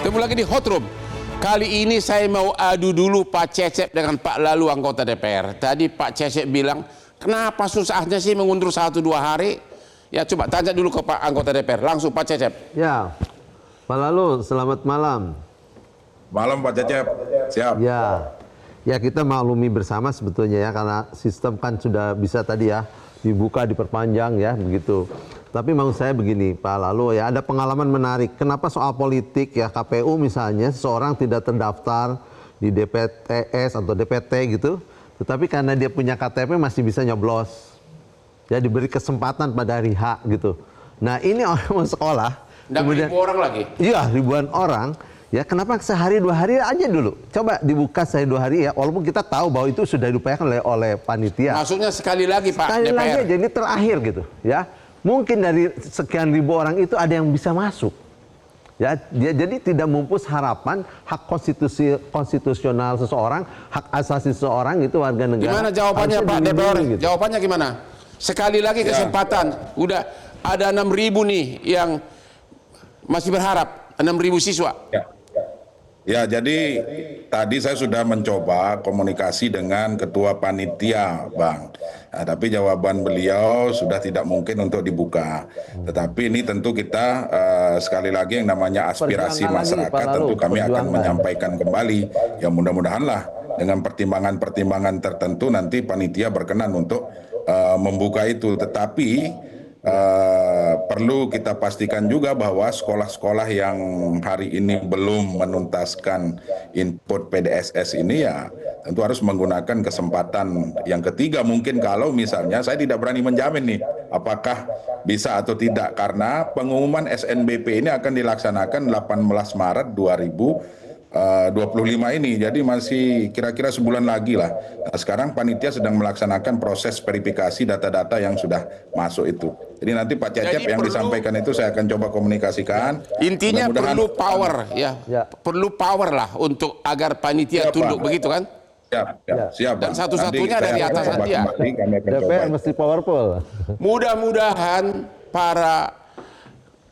Ketemu lagi di Hot Room. Kali ini saya mau adu dulu Pak Cecep dengan Pak Lalu anggota DPR. Tadi Pak Cecep bilang, kenapa susahnya sih mengundur 1-2 hari? Ya coba tanya dulu ke Pak anggota DPR. Langsung Pak Cecep. Ya, Pak Lalu, selamat malam. Malam Pak Cecep, siap. Ya kita maklumi bersama sebetulnya ya, karena sistem kan sudah bisa tadi ya dibuka, diperpanjang ya begitu. Tapi maksud saya begini Pak Lalu ya, ada pengalaman menarik. Kenapa soal politik ya, KPU misalnya seseorang tidak terdaftar di DPTS atau DPT gitu, tetapi karena dia punya KTP masih bisa nyoblos. Ya diberi kesempatan pada hari H gitu. Nah ini orang mau sekolah, kemudian ribu orang lagi. Iya, ribuan orang. Ya kenapa sehari 2 hari aja dulu? Coba dibuka sehari 2 hari ya, walaupun kita tahu bahwa itu sudah diupayakan oleh panitia. Maksudnya sekali lagi Pak sekali DPR. lagi aja, ini terakhir gitu ya. Mungkin dari sekian ribu orang itu ada yang bisa masuk. Ya, jadi tidak memupus harapan hak konstitusional seseorang, hak asasi seseorang itu warga negara. Gimana jawabannya Pak DPR? Gitu. Jawabannya gimana? Sekali lagi kesempatan. Udah ada 6.000 nih yang masih berharap, 6.000 siswa. Ya, jadi tadi saya sudah mencoba komunikasi dengan ketua panitia, Bang. Nah, tapi jawaban beliau sudah tidak mungkin untuk dibuka. Tetapi ini tentu kita sekali lagi yang namanya aspirasi masyarakat, tentu kami akan menyampaikan kembali. Ya mudah-mudahanlah dengan pertimbangan-pertimbangan tertentu nanti panitia berkenan untuk membuka itu. Tetapi perlu kita pastikan juga bahwa sekolah-sekolah yang hari ini belum menuntaskan input PDSS ini ya tentu harus menggunakan kesempatan yang ketiga. Mungkin kalau misalnya saya tidak berani menjamin nih apakah bisa atau tidak, karena pengumuman SNBP ini akan dilaksanakan 18 Maret 2025 ini, jadi masih kira-kira sebulan lagi lah. Nah, sekarang panitia sedang melaksanakan proses verifikasi data-data yang sudah masuk itu. Jadi nanti Pak Cecep yang disampaikan itu saya akan coba komunikasikan. Intinya perlu power ya. Perlu power lah untuk agar panitia tunduk begitu kan? Siap. Dan satu-satunya dari atasan dia. DPR mesti powerful. Mudah-mudahan para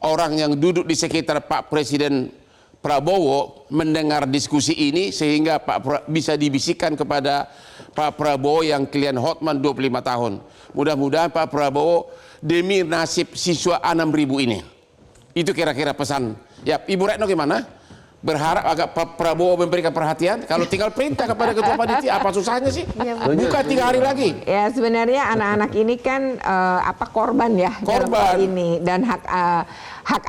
orang yang duduk di sekitar Pak Presiden Prabowo mendengar diskusi ini sehingga bisa dibisikkan kepada Pak Prabowo yang klien Hotman 25 tahun. Mudah-mudahan Pak Prabowo demi nasib siswa 6.000 ini. Itu kira-kira pesan. Ya, Ibu Retno gimana? Berharap agak Pak Prabowo memberikan perhatian? Kalau tinggal perintah kepada ketua panitia, apa susahnya sih? Buka 3 hari lagi. Ya sebenarnya anak-anak ini kan korban ya dalam hal ini, dan hak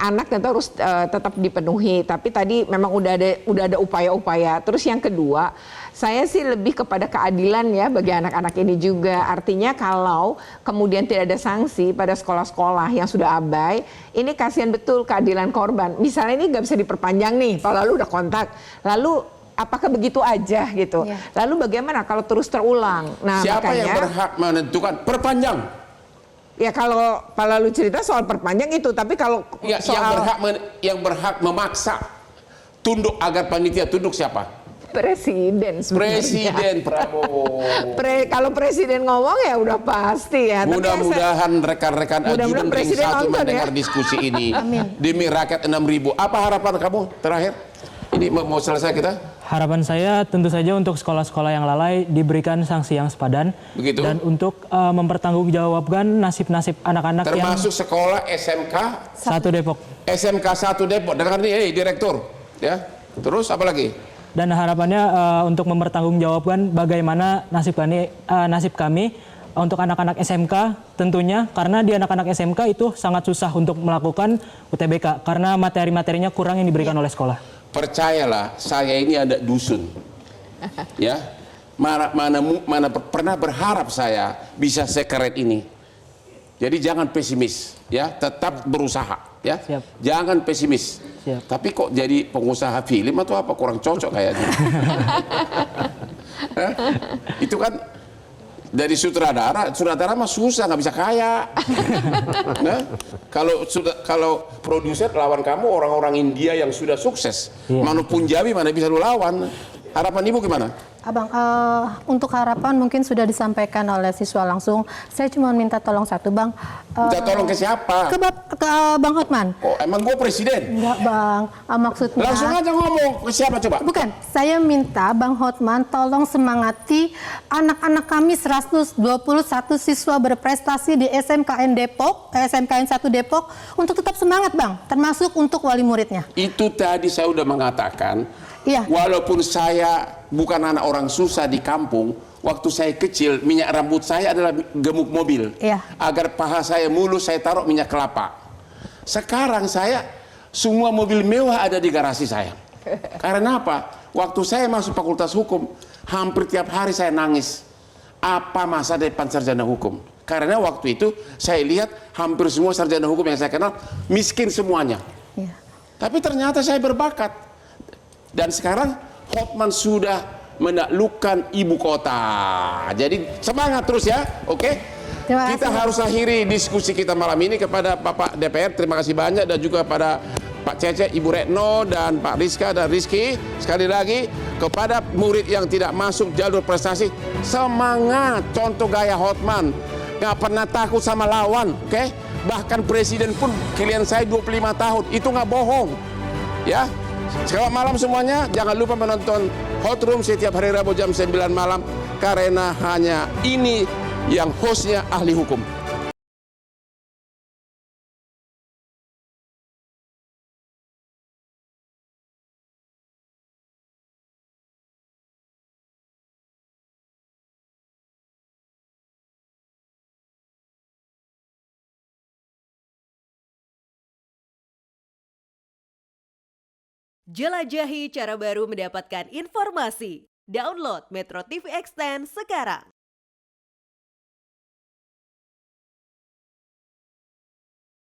anak tentu harus tetap dipenuhi. Tapi tadi memang udah ada upaya-upaya. Terus yang kedua, saya sih lebih kepada keadilan ya bagi anak-anak ini juga. Artinya kalau kemudian tidak ada sanksi pada sekolah-sekolah yang sudah abai, ini kasihan betul keadilan korban. Misalnya ini nggak bisa diperpanjang nih, kalau lalu udah kontak, lalu apakah begitu aja gitu? Lalu bagaimana kalau terus terulang? Nah, siapa yang berhak menentukan perpanjang? Ya kalau Pak Lalu cerita soal perpanjang itu, tapi kalau ya, soal yang berhak memaksa tunduk agar panitia tunduk siapa? Presiden sebenarnya. Presiden Prabowo. Kalau presiden ngomong ya udah pasti ya. Mudah-mudahan rekan-rekan ajudan ring 1 mendengar diskusi ini. Demi rakyat 6.000. Apa harapan kamu terakhir? Ini mau selesai kita? Harapan saya tentu saja untuk sekolah-sekolah yang lalai diberikan sanksi yang sepadan. Begitu. Dan untuk mempertanggungjawabkan nasib-nasib anak-anak yang... Termasuk sekolah SMK 1 Depok. SMK 1 Depok. Dengar nih, Direktur. Ya. Terus apa lagi? Dan harapannya untuk mempertanggungjawabkan bagaimana nasib kami untuk anak-anak SMK tentunya, karena di anak-anak SMK itu sangat susah untuk melakukan UTBK karena materi-materinya kurang yang diberikan oleh sekolah. Percayalah, saya ini ada dusun. Ya. Mana pernah berharap saya bisa sekeren ini. Jadi jangan pesimis, ya, tetap berusaha, ya. Siap. Jangan pesimis. Siap. Tapi kok jadi pengusaha film atau apa, kurang cocok kayaknya. Itu kan dari sutradara mah susah, nggak bisa kaya. Nah, kalau produser lawan kamu orang-orang India yang sudah sukses, mana Punjabi mana bisa lu lawan. Harapan Ibu gimana? Abang, untuk harapan mungkin sudah disampaikan oleh siswa langsung. Saya cuma minta tolong satu, Bang. Minta tolong ke siapa? Ke Bang Hotman. Oh, emang gue presiden? Enggak, Bang. Maksudnya... Langsung aja ngomong. Ke siapa coba? Bukan, saya minta Bang Hotman tolong semangati anak-anak kami 121 siswa berprestasi di SMKN Depok, SMKN 1 Depok, untuk tetap semangat, Bang, termasuk untuk wali muridnya. Itu tadi saya udah mengatakan, Iya. walaupun saya bukan anak orang susah di kampung, waktu saya kecil minyak rambut saya adalah gemuk mobil. Iya. Agar paha saya mulus saya taruh minyak kelapa. Sekarang saya semua mobil mewah ada di garasi saya. Karena apa? Waktu saya masuk fakultas hukum, hampir tiap hari saya nangis. Apa masa depan sarjana hukum? Karena waktu itu saya lihat hampir semua sarjana hukum yang saya kenal miskin semuanya. Iya. Tapi ternyata saya berbakat. Dan sekarang Hotman sudah menaklukkan ibu kota. Jadi semangat terus ya, oke? Terima Kita kasih. harus akhiri diskusi kita malam ini kepada Bapak DPR. Terima kasih banyak dan juga pada Pak Cece, Ibu Retno dan Pak Rizka dan Rizky. Sekali lagi kepada murid yang tidak masuk jalur prestasi, semangat. Contoh gaya Hotman, nggak pernah takut sama lawan, oke? Bahkan presiden pun klien saya 25 tahun, itu nggak bohong, ya. Selamat malam semuanya. Jangan lupa menonton Hot Room setiap hari Rabu jam 9 malam. Karena hanya ini yang hostnya ahli hukum. Jelajahi cara baru mendapatkan informasi. Download Metro TV Extend sekarang.